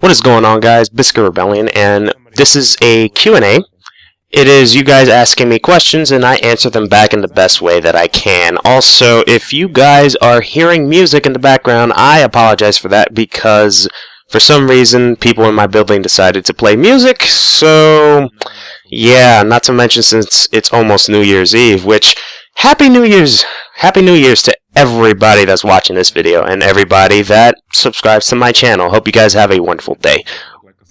What is going on, guys? Bizkit Rebellion, and this is a Q&A. It is you guys asking me questions, and I answer them back in the best way that I can. Also, if you guys are hearing music in the background, I apologize for that because for some reason people in my building decided to play music. So, yeah, not to mention since it's almost New Year's Eve, which Happy New Year's to everybody that's watching this video and everybody that subscribes to my channel. Hope you guys have a wonderful day.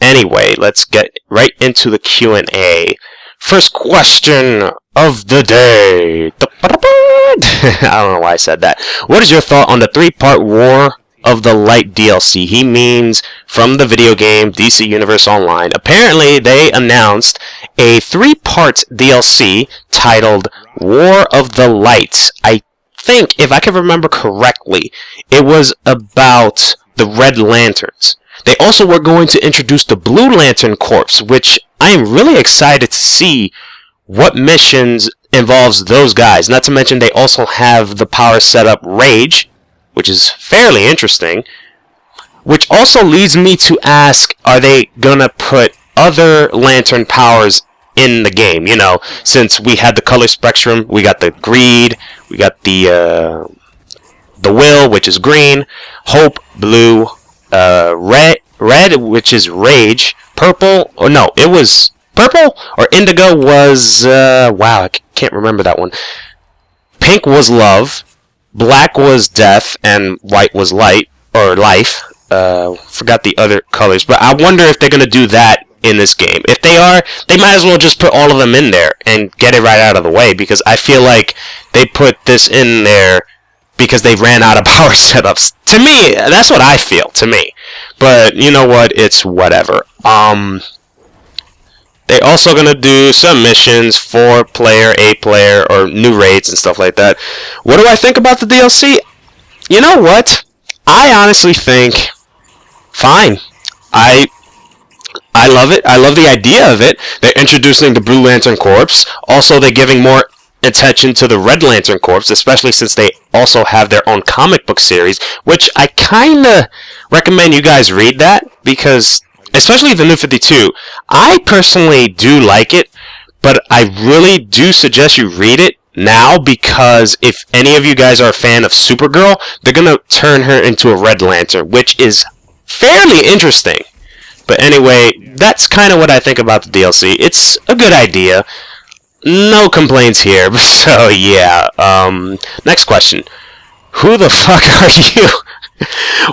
Anyway, let's get right into the Q&A. First question of the day. I don't know why I said that. What is your thought on the 3-part War of the Light DLC? He means from the video game DC Universe Online. Apparently, they announced a 3-part DLC titled War of the Light. I think, if I can remember correctly, it was about the Red Lanterns. They also were going to introduce the Blue Lantern Corps, which I am really excited to see what missions involves those guys. Not to mention they also have the power setup Rage, which is fairly interesting. Which also leads me to ask, are they gonna put other Lantern powers in the game? You know, since we had the color spectrum, we got the Greed, we got the Will, which is green, Hope, blue, red, which is Rage, purple, or no, it was purple, or indigo was, wow, I can't remember that one. Pink was love, black was death, and white was light, or life. Forgot the other colors, but I wonder if they're gonna do that in this game. If they are, they might as well just put all of them in there and get it right out of the way, because I feel like they put this in there because they ran out of power setups. To me, that's what I feel, to me. But, you know what, it's whatever. They're also gonna do some missions, 4-player, 8-player, or new raids and stuff like that. What do I think about the DLC? You know what? I honestly think, fine. I love it. I love the idea of it. They're introducing the Blue Lantern Corps. Also, they're giving more attention to the Red Lantern Corps, especially since they also have their own comic book series, which I kind of recommend you guys read that, because, especially the New 52, I personally do like it, but I really do suggest you read it now, because if any of you guys are a fan of Supergirl, they're going to turn her into a Red Lantern, which is fairly interesting. But anyway, that's kind of what I think about the DLC. It's a good idea. No complaints here. So yeah. Next question. Who the fuck are you?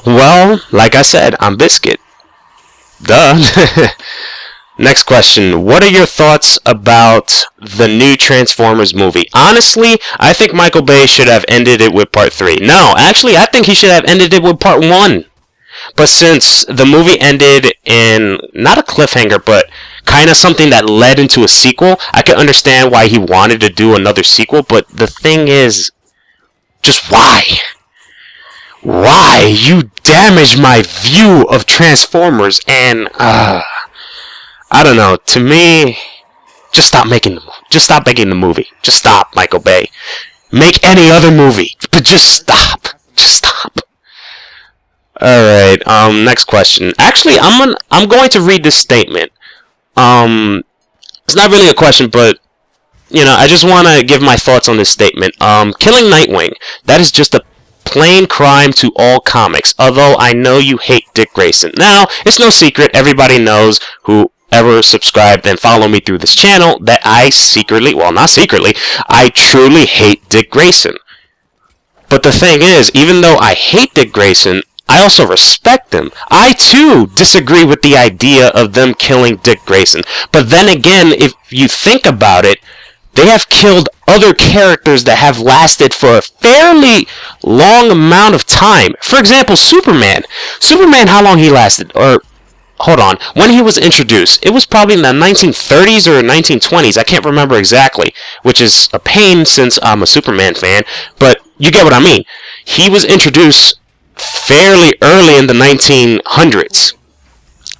Well, like I said, I'm Bizkit. Duh. Next question. What are your thoughts about the new Transformers movie? Honestly, I think Michael Bay should have ended it with part 3. No, actually, I think he should have ended it with part 1. But since the movie ended in, not a cliffhanger, but kind of something that led into a sequel, I can understand why he wanted to do another sequel, but the thing is, just why? Why? You damaged my view of Transformers, and, I don't know, to me, just stop making the movie. Just stop making the movie. Just stop, Michael Bay. Make any other movie, but just stop. Just stop. Alright, next question. Actually, I'm going to read this statement. It's not really a question, but, you know, I just want to give my thoughts on this statement. Killing Nightwing, that is just a plain crime to all comics, although I know you hate Dick Grayson. Now, it's no secret, everybody knows, whoever subscribed and follow me through this channel, that I secretly, well, not secretly, I truly hate Dick Grayson. But the thing is, even though I hate Dick Grayson, I also respect them. I, too, disagree with the idea of them killing Dick Grayson. But then again, if you think about it, they have killed other characters that have lasted for a fairly long amount of time. For example, Superman. Superman, how long he lasted? Or, hold on, when he was introduced, it was probably in the 1930s or 1920s. I can't remember exactly, which is a pain since I'm a Superman fan. But you get what I mean. He was introduced fairly early in the 1900s,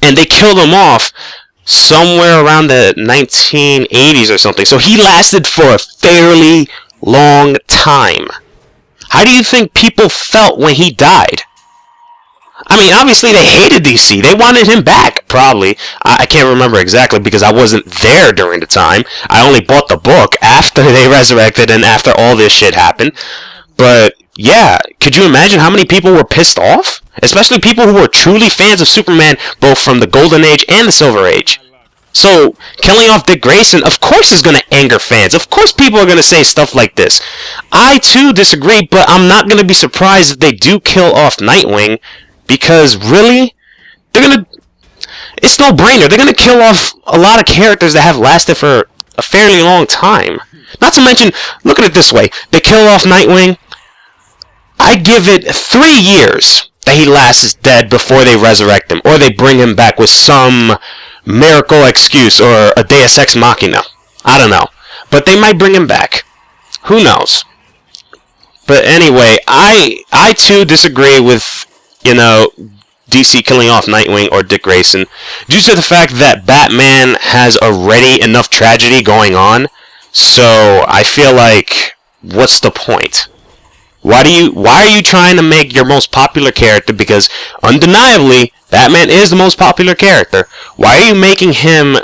and they killed him off somewhere around the 1980s or something, so he lasted for a fairly long time. How do you think people felt when he died? I mean, obviously they hated DC. They wanted him back, probably. I can't remember exactly because I wasn't there during the time. I only bought the book after they resurrected and after all this shit happened. But, yeah, could you imagine how many people were pissed off? Especially people who were truly fans of Superman, both from the Golden Age and the Silver Age. So, killing off Dick Grayson, of course, is going to anger fans. Of course, people are going to say stuff like this. I, too, disagree, but I'm not going to be surprised if they do kill off Nightwing, because, really, they're going to... It's no-brainer. They're going to kill off a lot of characters that have lasted for a fairly long time. Not to mention, look at it this way. They kill off Nightwing. I give it 3 years that he lasts dead before they resurrect him, or they bring him back with some miracle excuse or a Deus Ex Machina. I don't know. But they might bring him back. Who knows? But anyway, I too disagree with, DC killing off Nightwing or Dick Grayson due to the fact that Batman has already enough tragedy going on. So I feel like, what's the point? Why are you trying to make your most popular character, because undeniably Batman is the most popular character, why are you making him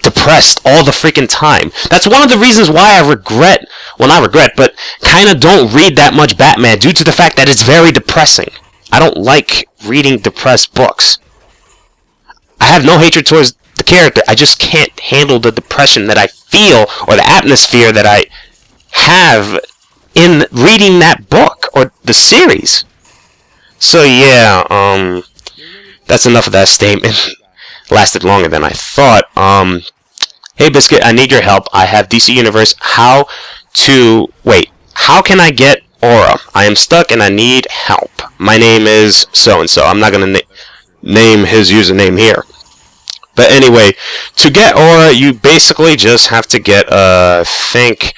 depressed all the freaking time? That's one of the reasons why I regret, well, not regret, but kind of don't read that much Batman, due to the fact that it's very depressing. I don't like reading depressed books. I have no hatred towards the character, I just can't handle the depression that I feel, or the atmosphere that I have in reading that book, or the series. So yeah, that's enough of that statement. Lasted longer than I thought. Hey Bizkit, I need your help. I have DC Universe. How can I get Aura? I am stuck and I need help. My name is so-and-so. I'm not going to name his username here. But anyway, to get Aura, you basically just have to get, I think,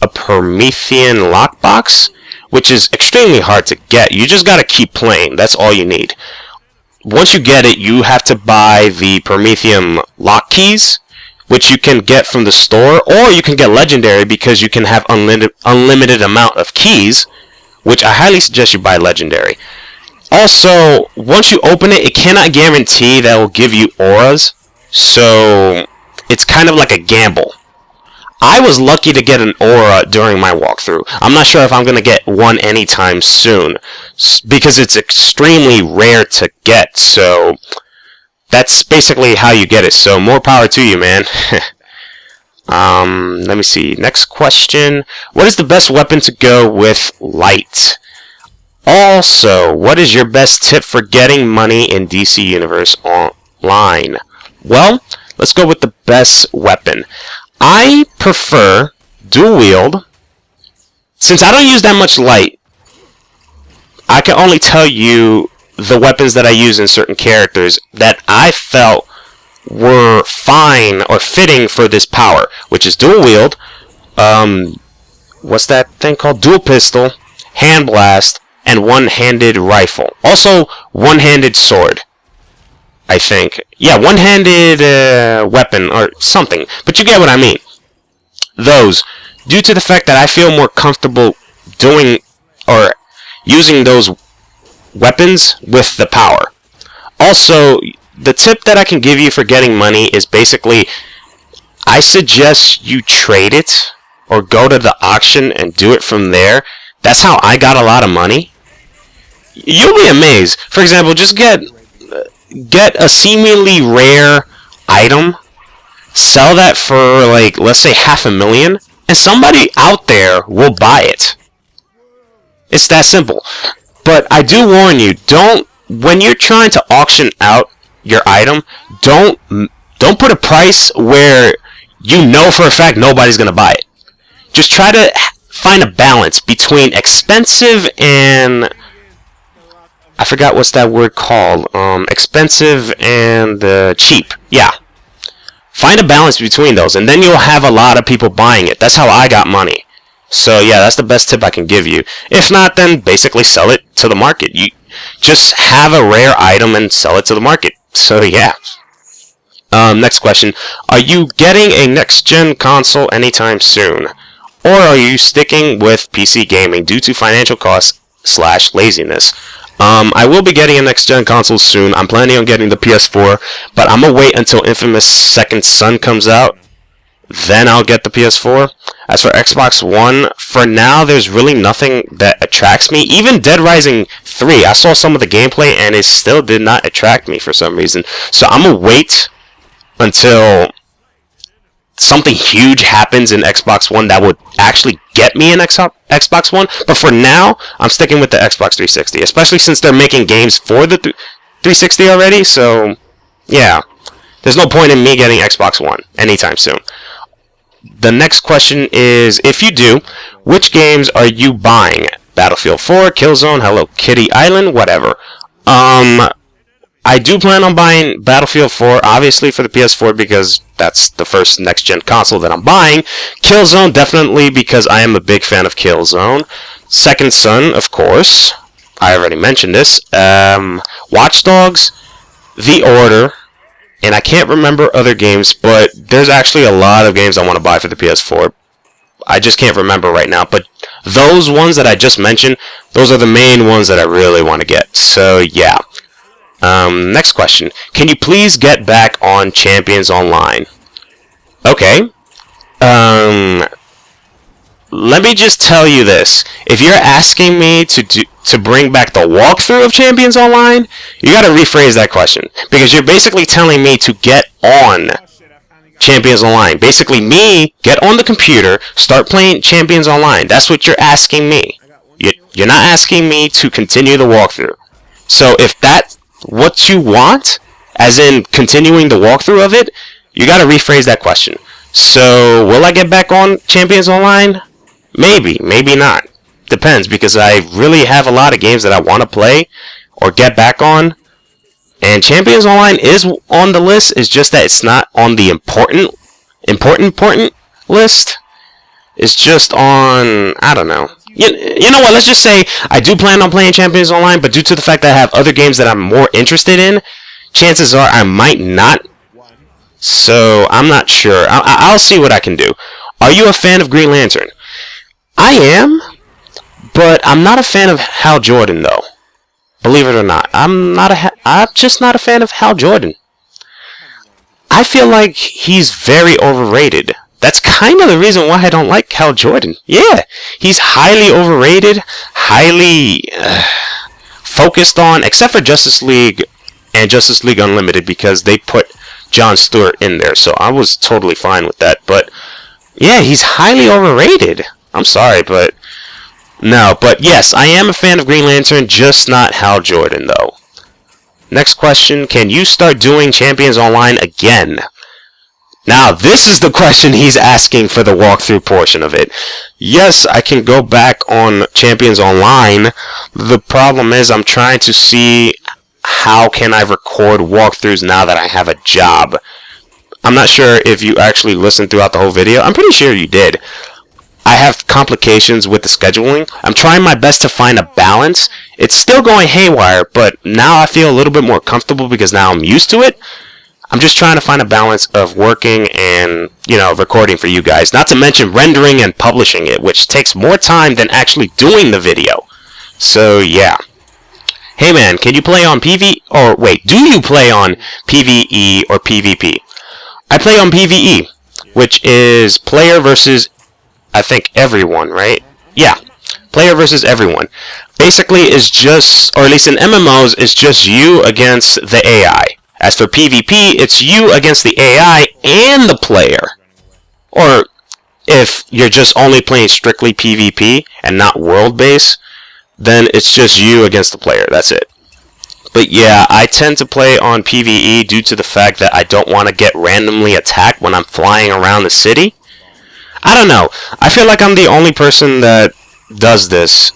a Promethean lockbox, which is extremely hard to get. You just gotta keep playing. That's all you need. Once you get it, you have to buy the Promethean lock keys, which you can get from the store, or you can get legendary because you can have unlimited amount of keys, which I highly suggest you buy legendary. Also, once you open it, it cannot guarantee that it will give you auras, so it's kind of like a gamble. I was lucky to get an aura during my walkthrough. I'm not sure if I'm going to get one anytime soon, because it's extremely rare to get, so that's basically how you get it, so more power to you, man. Let me see. Next question. What is the best weapon to go with light? Also, what is your best tip for getting money in DC Universe Online? Well, let's go with the best weapon. I prefer dual wield. Since I don't use that much light, I can only tell you the weapons that I use in certain characters that I felt were fine or fitting for this power, which is dual wield, what's that thing called? Dual pistol, hand blast, and one-handed rifle. Also, one-handed sword, I think. Yeah, one-handed weapon or something. But you get what I mean. Those, due to the fact that I feel more comfortable doing or using those weapons with the power. Also, the tip that I can give you for getting money is basically, I suggest you trade it or go to the auction and do it from there. That's how I got a lot of money. You'll be amazed. For example, just get a seemingly rare item, sell that for, like, let's say $500,000, and somebody out there will buy it. It's that simple. But I do warn you, when you're trying to auction out your item, don't put a price where you know for a fact nobody's gonna buy it. Just try to find a balance between expensive and, I forgot what's that word called, expensive and cheap. Yeah. Find a balance between those, and then you'll have a lot of people buying it. That's how I got money. So yeah, that's the best tip I can give you. If not, then basically sell it to the market. You just have a rare item and sell it to the market. So yeah. Next question. Are you getting a next-gen console anytime soon? Or are you sticking with PC gaming due to financial costs / laziness? I will be getting a next-gen console soon. I'm planning on getting the PS4, but I'm going to wait until Infamous Second Son comes out. Then I'll get the PS4. As for Xbox One, for now, there's really nothing that attracts me. Even Dead Rising 3, I saw some of the gameplay, and it still did not attract me for some reason. So I'm going to wait until something huge happens in Xbox One that would actually get me an Xbox One. But for now, I'm sticking with the Xbox 360, especially since they're making games for the 360 already. So, yeah, there's no point in me getting Xbox One anytime soon. The next question is, if you do, which games are you buying? Battlefield 4, Killzone, Hello Kitty Island, whatever. I do plan on buying Battlefield 4, obviously for the PS4, because that's the first next-gen console that I'm buying. Killzone, definitely, because I am a big fan of Killzone. Second Son, of course. I already mentioned this. Watch Dogs, The Order, and I can't remember other games, but there's actually a lot of games I want to buy for the PS4. I just can't remember right now, but those ones that I just mentioned, those are the main ones that I really want to get. So, yeah. Next question. Can you please get back on Champions Online? Okay. Let me just tell you this. If you're asking me to bring back the walkthrough of Champions Online, you gotta rephrase that question. Because you're basically telling me to get on Champions Online. Basically, me, get on the computer, start playing Champions Online. That's what you're asking me. You're not asking me to continue the walkthrough. So if that's what you want, as in continuing the walkthrough of it, you gotta rephrase that question. So, will I get back on Champions Online? Maybe, maybe not. Depends, because I really have a lot of games that I want to play or get back on. And Champions Online is on the list, it's just that it's not on the important list. It's just on, I don't know. You know what, let's just say I do plan on playing Champions Online, but due to the fact that I have other games that I'm more interested in, chances are I might not. So, I'm not sure. I'll see what I can do. Are you a fan of Green Lantern? I am, but I'm not a fan of Hal Jordan, though. Believe it or not. I'm just not a fan of Hal Jordan. I feel like he's very overrated. That's kind of the reason why I don't like Hal Jordan. Yeah, he's highly overrated, highly focused on, except for Justice League and Justice League Unlimited, because they put Jon Stewart in there, so I was totally fine with that. But yeah, he's highly overrated. I'm sorry, but no. But yes, I am a fan of Green Lantern, just not Hal Jordan, though. Next question, can you start doing Champions Online again? Now, this is the question he's asking for the walkthrough portion of it. Yes, I can go back on Champions Online. The problem is I'm trying to see how can I record walkthroughs now that I have a job. I'm not sure if you actually listened throughout the whole video. I'm pretty sure you did. I have complications with the scheduling. I'm trying my best to find a balance. It's still going haywire, but now I feel a little bit more comfortable because now I'm used to it. I'm just trying to find a balance of working and, recording for you guys. Not to mention rendering and publishing it, which takes more time than actually doing the video. So, yeah. Hey man, can you play on do you play on PvE or PvP? I play on PvE, which is player versus, I think, everyone, right? Yeah, player versus everyone. Basically, it's just, or at least in MMOs, it's just you against the AI. As for PvP, it's you against the AI and the player. Or if you're just only playing strictly PvP and not world-based, then it's just you against the player. That's it. But yeah, I tend to play on PvE due to the fact that I don't want to get randomly attacked when I'm flying around the city. I don't know. I feel like I'm the only person that does this.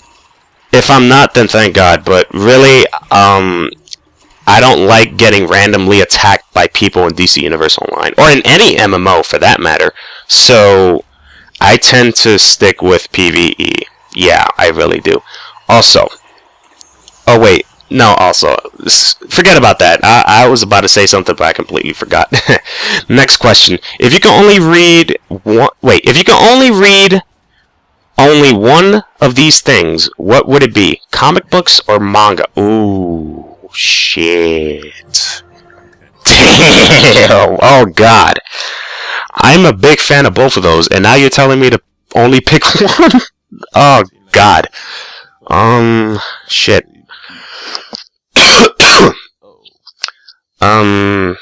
If I'm not, then thank God. But really, I don't like getting randomly attacked by people in DC Universe Online, or in any MMO for that matter, so I tend to stick with PvE. Yeah, I really do. Also, forget about that. I was about to say something, but I completely forgot. Next question. If you can only read only one of these things, what would it be? Comic books or manga? Ooh, shit. Damn. Oh, God. I'm a big fan of both of those, and now you're telling me to only pick one? Oh, God. Shit.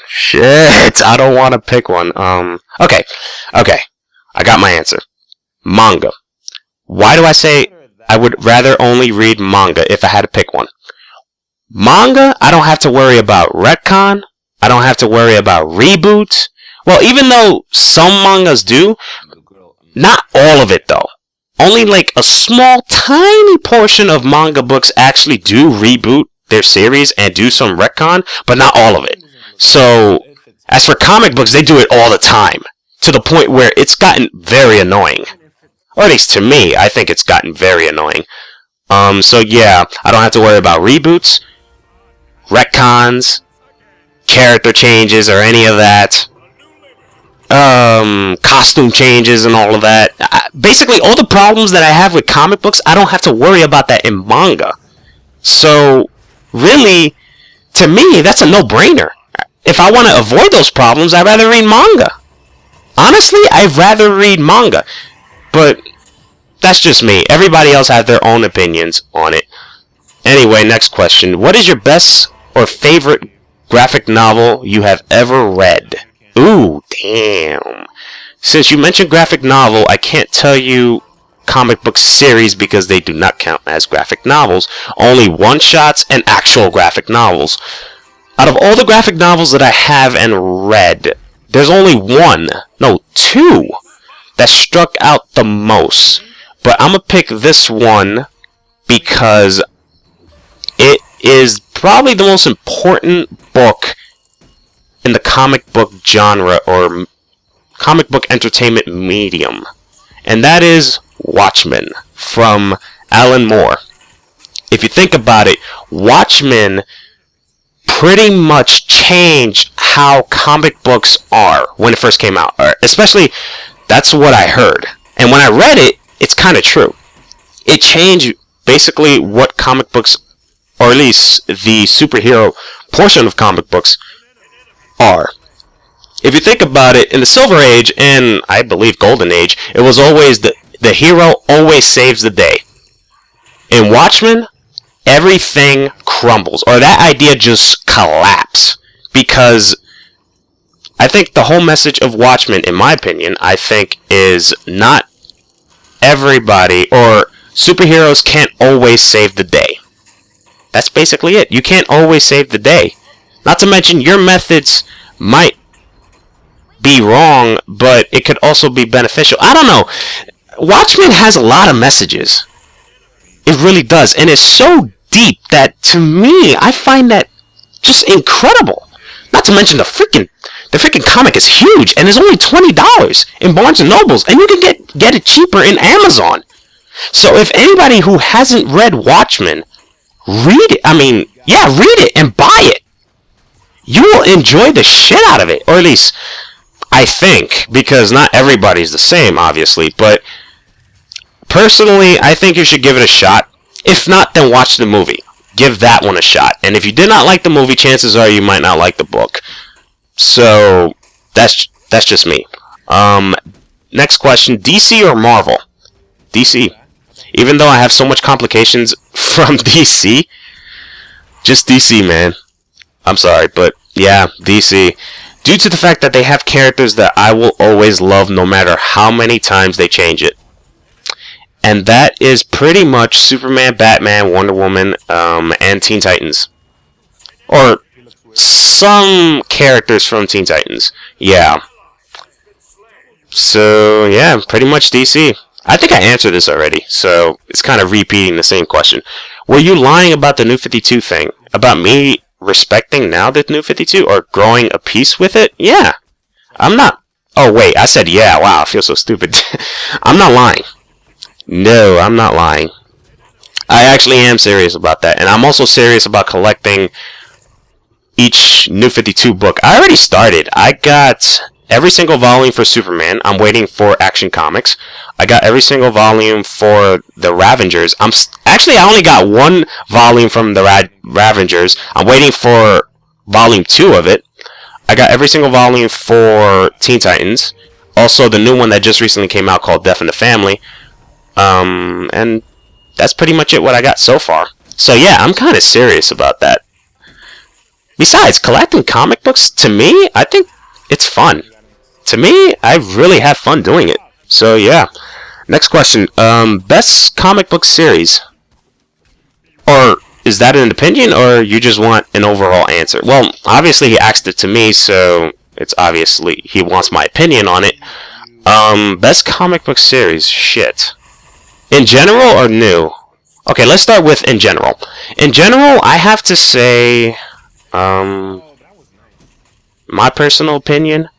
Shit. I don't want to pick one. Okay. I got my answer. Manga. Why do I say I would rather only read manga if I had to pick one? Manga, I don't have to worry about retcon. I don't have to worry about reboots. Well, even though some mangas do, not all of it though. Only like a small, tiny portion of manga books actually do reboot their series and do some retcon, but not all of it. So, as for comic books, they do it all the time, to the point where it's gotten very annoying. Or at least to me, I think it's gotten very annoying. So yeah, I don't have to worry about reboots, retcons, character changes, or any of that. Costume changes and all of that. Basically, all the problems that I have with comic books, I don't have to worry about that in manga. So, really, to me, that's a no-brainer. If I want to avoid those problems, I'd rather read manga. Honestly, I'd rather read manga. But that's just me. Everybody else has their own opinions on it. Anyway, next question. What is your best or favorite graphic novel you have ever read? Ooh, damn. Since you mentioned graphic novel, I can't tell you comic book series because they do not count as graphic novels. Only one-shots and actual graphic novels. Out of all the graphic novels that I have and read, there's only two that struck out the most. But I'm gonna pick this one because it is probably the most important book in the comic book genre or comic book entertainment medium. And that is Watchmen from Alan Moore. If you think about it, Watchmen pretty much changed how comic books are when it first came out. Or especially, that's what I heard. And when I read it, it's kind of true. It changed basically what comic books, or at least the superhero portion of comic books, are. If you think about it, in the Silver Age and I believe Golden Age, it was always the hero always saves the day. In Watchmen, everything crumbles, or that idea just collapses, because I think the whole message of Watchmen, in my opinion, I think is not everybody, or superheroes can't always save the day. That's basically it. You can't always save the day. Not to mention, your methods might be wrong, but it could also be beneficial. I don't know. Watchmen has a lot of messages. It really does. And it's so deep that, to me, I find that just incredible. Not to mention the freaking comic is huge, and it's only $20 in Barnes & Nobles, and you can get it cheaper in Amazon. So if anybody who hasn't read Watchmen, read it. I mean, yeah, read it and buy it. You will enjoy the shit out of it, or at least I think, because not everybody's the same, obviously, but personally, I think you should give it a shot. If not, then watch the movie. Give that one a shot. And if you did not like the movie, chances are you might not like the book. So, that's just me. Next question, DC or Marvel? DC. Even though I have so much complications from DC, just DC, man. I'm sorry, but yeah, DC. Due to the fact that they have characters that I will always love no matter how many times they change it. And that is pretty much Superman, Batman, Wonder Woman, and Teen Titans. Or some characters from Teen Titans. Yeah. So, yeah, pretty much DC. I think I answered this already, so it's kind of repeating the same question. Were you lying about the New 52 thing? About me respecting now the New 52 or growing a piece with it? Yeah. I'm not. Oh, wait, I said yeah. Wow, I feel so stupid. I'm not lying. No, I'm not lying. I actually am serious about that. And I'm also serious about collecting each New 52 book. I already started. I got every single volume for Superman. I'm waiting for Action Comics. I got every single volume for the Ravengers. Actually, I only got one volume from the Ravengers. I'm waiting for volume 2 of it. I got every single volume for Teen Titans. Also, the new one that just recently came out called Death in the Family. And that's pretty much it what I got so far. So yeah, I'm kind of serious about that. Besides, collecting comic books, to me, I think it's fun. To me, I really have fun doing it. So yeah. Next question. Best comic book series? Or is that an opinion, or you just want an overall answer? Well, obviously he asked it to me, so it's obviously he wants my opinion on it. Best comic book series? Shit. In general or new? Okay, let's start with in general. In general, I have to say, my personal opinion,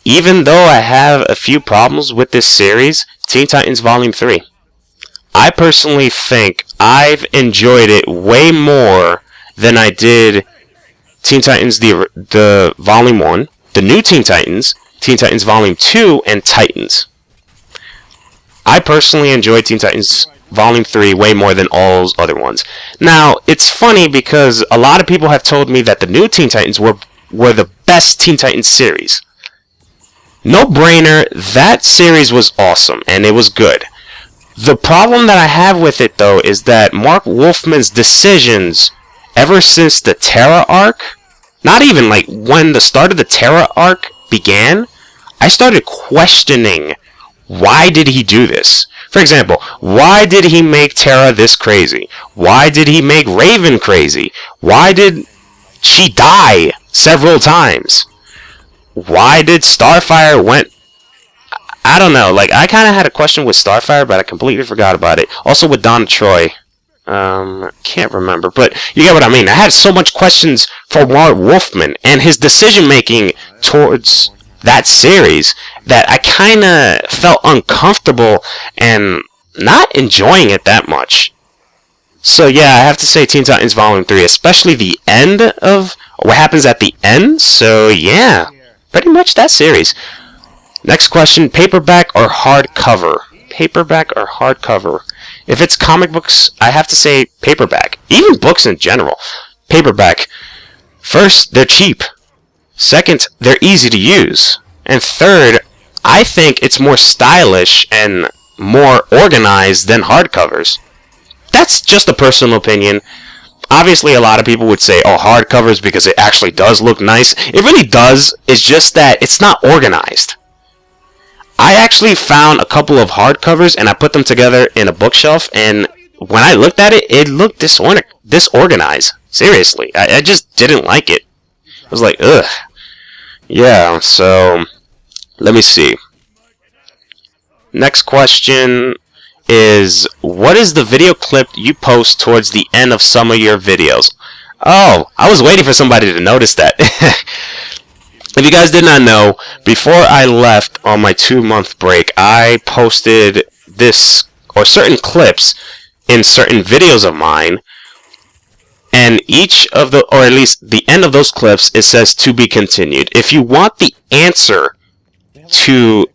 even though I have a few problems with this series, Teen Titans Volume 3. I personally think I've enjoyed it way more than I did Teen Titans the Volume 1, the new Teen Titans Volume 2, and Titans. I personally enjoyed Teen Titans Volume 3 way more than all those other ones. Now, it's funny because a lot of people have told me that the new Teen Titans were the best Teen Titans series. No brainer, that series was awesome, and it was good. The problem that I have with it, though, is that Mark Wolfman's decisions ever since the Terra arc, not even like when the start of the Terra arc began, I started questioning, why did he do this? For example, why did he make Terra this crazy? Why did he make Raven crazy? Why did she die several times? Why did Starfire went... I don't know, like, I kind of had a question with Starfire, but I completely forgot about it. Also with Donna Troy. Can't remember, but you get what I mean. I had so much questions for Mark Wolfman and his decision-making towards that series that I kind of felt uncomfortable and not enjoying it that much. So yeah, I have to say Teen Titans Volume 3, especially the end of what happens at the end. So yeah, pretty much that series. Next question, paperback or hardcover? Paperback or hardcover? If it's comic books, I have to say paperback. Even books in general. Paperback. First, they're cheap. Second, they're easy to use. And third, I think it's more stylish and more organized than hardcovers. That's just a personal opinion. Obviously, a lot of people would say, oh, hardcovers because it actually does look nice. It really does. It's just that it's not organized. I actually found a couple of hardcovers and I put them together in a bookshelf, and when I looked at it, it looked disorganized. Seriously, I just didn't like it. I was like, ugh. Yeah, so let me see. Next question is, what is the video clip you post towards the end of some of your videos? Oh, I was waiting for somebody to notice that. If you guys did not know, before I left on my 2-month break, I posted this, or certain clips, in certain videos of mine, and each of the, or at least the end of those clips, it says to be continued. If you want the answer to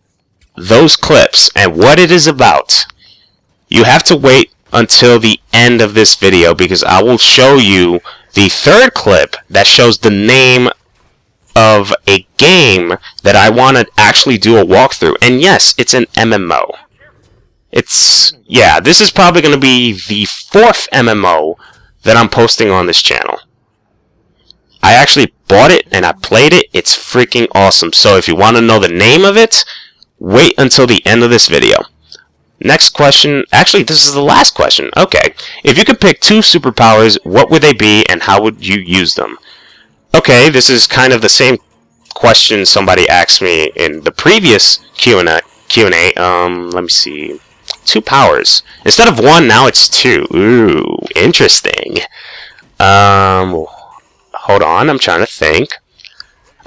those clips and what it is about, you have to wait until the end of this video, because I will show you the third clip that shows the name of a game that I want to actually do a walkthrough. And yes, it's an MMO. Yeah, this is probably going to be the 4th MMO that I'm posting on this channel. I actually bought it and I played it. It's freaking awesome. So if you want to know the name of it, wait until the end of this video. Next question. Actually, this is the last question. Okay. If you could pick 2 superpowers, what would they be and how would you use them? Okay, this is kind of the same question somebody asked me in the previous Q&A. Let me see. 2 powers. Instead of 1, now it's 2. Ooh, interesting. Hold on, I'm trying to think.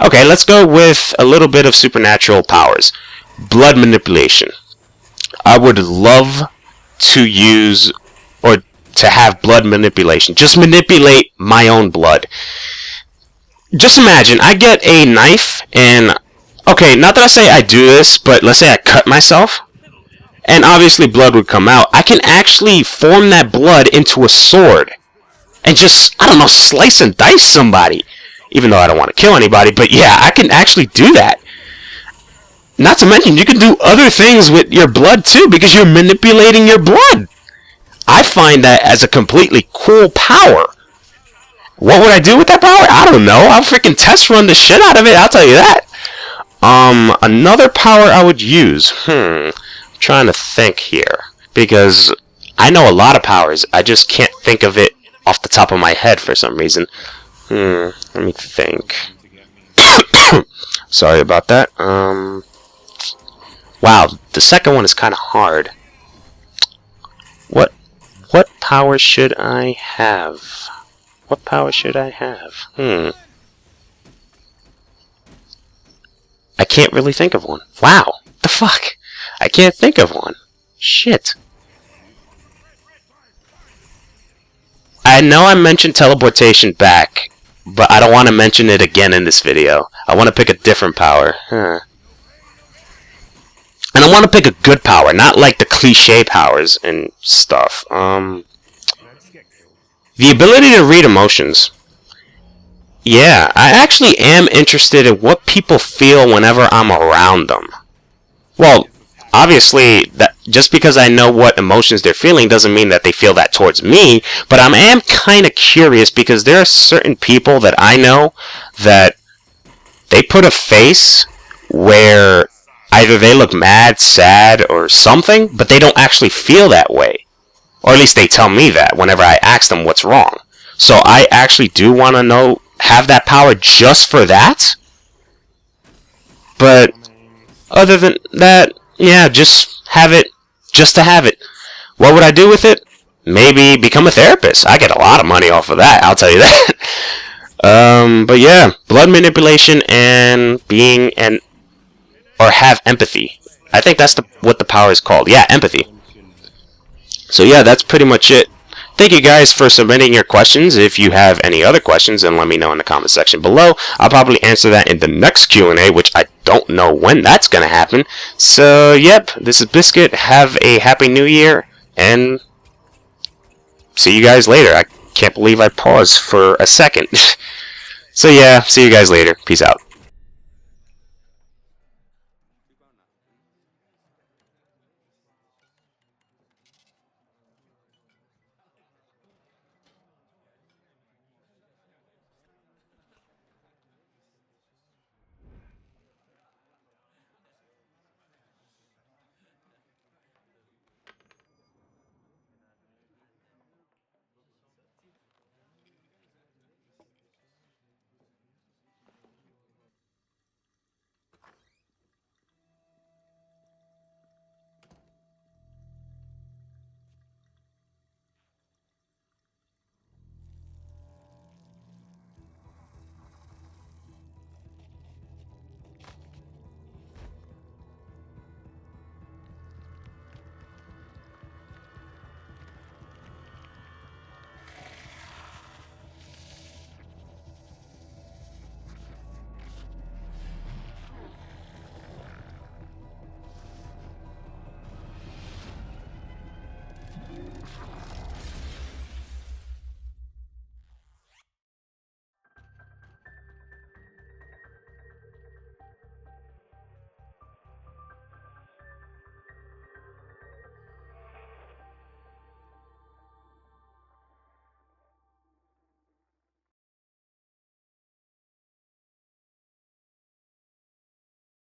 Okay, let's go with a little bit of supernatural powers. Blood manipulation. I would love to use, or to have blood manipulation. Just manipulate my own blood. Just imagine, I get a knife and Okay, not that I say I do this, but let's say I cut myself, and obviously blood would come out. I can actually form that blood into a sword, and just, I don't know, slice and dice somebody. Even though I don't want to kill anybody, but yeah, I can actually do that. Not to mention, you can do other things with your blood too, because you're manipulating your blood. I find that as a completely cool power. What would I do with that power? I don't know. I'll freaking test run the shit out of it, I'll tell you that. Another power I would use. I'm trying to think here. Because I know a lot of powers, I just can't think of it off the top of my head for some reason. Let me think. Sorry about that. Wow, the second one is kind of hard. What power should I have? What power should I have? I can't really think of one. Wow, the fuck? I can't think of one. Shit. I know I mentioned teleportation back, but I don't want to mention it again in this video. I want to pick a different power. And I want to pick a good power, not like the cliche powers and stuff. The ability to read emotions. Yeah, I actually am interested in what people feel whenever I'm around them. Well, obviously, that just because I know what emotions they're feeling doesn't mean that they feel that towards me, but I am kind of curious because there are certain people that I know that they put a face where either they look mad, sad, or something, but they don't actually feel that way. Or at least they tell me that whenever I ask them what's wrong. So I actually do want to have that power just for that. But other than that, yeah, just have it, just to have it. What would I do with it? Maybe become a therapist. I get a lot of money off of that, I'll tell you that. But yeah, blood manipulation and or have empathy. I think that's what the power is called. Yeah, empathy. So yeah, that's pretty much it. Thank you guys for submitting your questions. If you have any other questions, then let me know in the comment section below. I'll probably answer that in the next Q&A, which I don't know when that's going to happen. So, yep, this is Bizkit. Have a happy new year, and see you guys later. I can't believe I paused for a second. So yeah, see you guys later. Peace out.